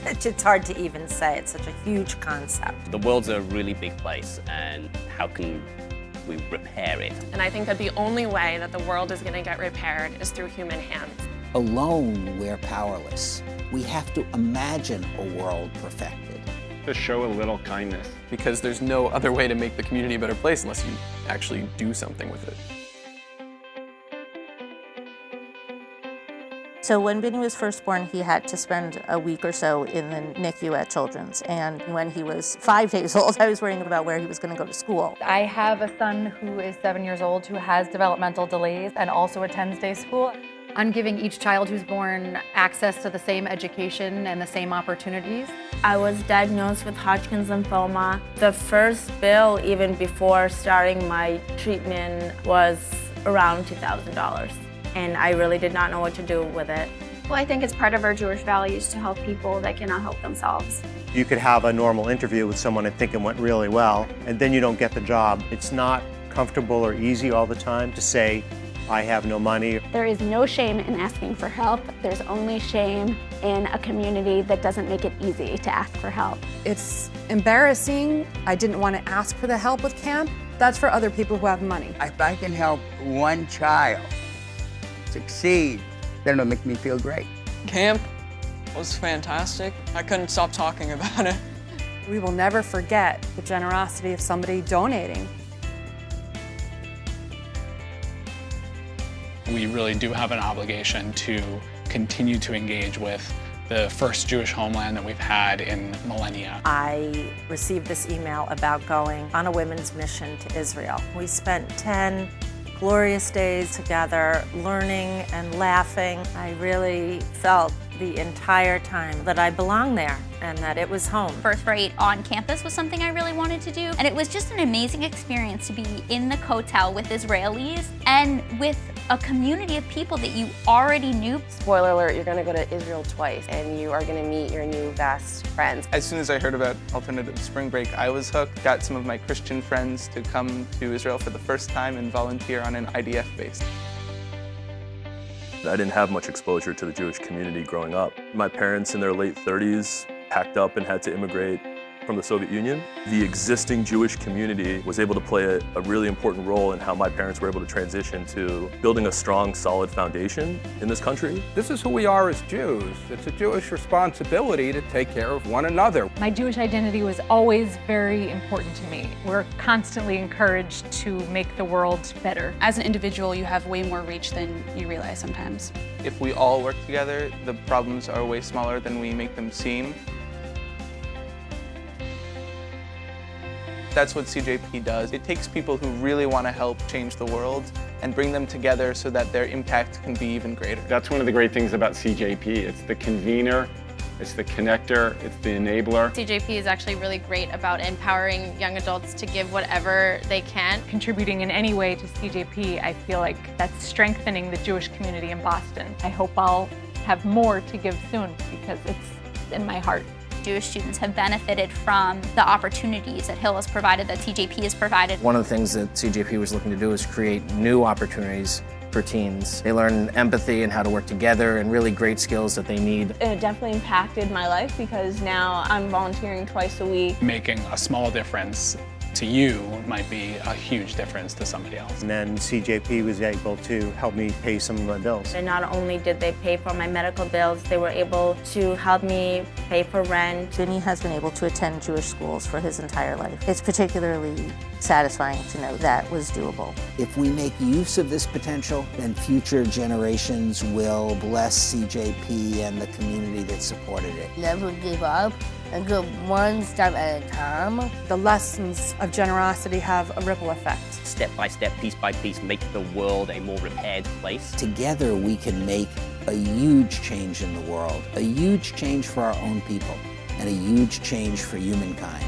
It's hard to even say. It's such a huge concept. The world's a really big place, and how can we repair it? And I think that the only way that the world is going to get repaired is through human hands. Alone, we're powerless. We have to imagine a world perfected. To show a little kindness. Because there's no other way to make the community a better place unless you actually do something with it. So when Vinny was first born, he had to spend a week or so in the NICU at Children's. And when he was 5 days old, I was worrying about where he was going to go to school. I have a son who is 7 years old who has developmental delays and also attends day school. On giving each child who's born access to the same education and the same opportunities. I was diagnosed with Hodgkin's lymphoma. The first bill, even before starting my treatment, was around $2,000. And I really did not know what to do with it. Well, I think it's part of our Jewish values to help people that cannot help themselves. You could have a normal interview with someone and think it went really well, and then you don't get the job. It's not comfortable or easy all the time to say, I have no money. There is no shame in asking for help. There's only shame in a community that doesn't make it easy to ask for help. It's embarrassing. I didn't want to ask for the help with camp. That's for other people who have money. If I can help one child succeed, then it'll make me feel great. Camp was fantastic. I couldn't stop talking about it. We will never forget the generosity of somebody donating. We really do have an obligation to continue to engage with the first Jewish homeland that we've had in millennia. I received this email about going on a women's mission to Israel. We spent 10 glorious days together, learning and laughing. I really felt the entire time that I belonged there and that it was home. Birthright on campus was something I really wanted to do, and it was just an amazing experience to be in the Kotel with Israelis and with a community of people that you already knew. Spoiler alert, you're going to go to Israel twice, and you are going to meet your new best friends. As soon as I heard about alternative spring break, I was hooked. Got some of my Christian friends to come to Israel for the first time and volunteer on an IDF base. I didn't have much exposure to the Jewish community growing up. My parents in their late 30s packed up and had to immigrate from the Soviet Union. The existing Jewish community was able to play a really important role in how my parents were able to transition to building a strong, solid foundation in this country. This is who we are as Jews. It's a Jewish responsibility to take care of one another. My Jewish identity was always very important to me. We're constantly encouraged to make the world better. As an individual, you have way more reach than you realize sometimes. If we all work together, the problems are way smaller than we make them seem. That's what CJP does. It takes people who really want to help change the world and bring them together so that their impact can be even greater. That's one of the great things about CJP. It's the convener, it's the connector, it's the enabler. CJP is actually really great about empowering young adults to give whatever they can. Contributing in any way to CJP, I feel like that's strengthening the Jewish community in Boston. I hope I'll have more to give soon because it's in my heart. Jewish students have benefited from the opportunities that Hill has provided, that CJP has provided. One of the things that CJP was looking to do is create new opportunities for teens. They learn empathy and how to work together and really great skills that they need. It definitely impacted my life because now I'm volunteering twice a week. Making a small difference to you might be a huge difference to somebody else. And then CJP was able to help me pay some of my bills. And not only did they pay for my medical bills, they were able to help me pay for rent. Vinny has been able to attend Jewish schools for his entire life. It's particularly satisfying to know that was doable. If we make use of this potential, then future generations will bless CJP and the community that supported it. Never give up and go one step at a time. The lessons of generosity have a ripple effect. Step by step, piece by piece, make the world a more repaired place. Together we can make a huge change in the world, a huge change for our own people, and a huge change for humankind.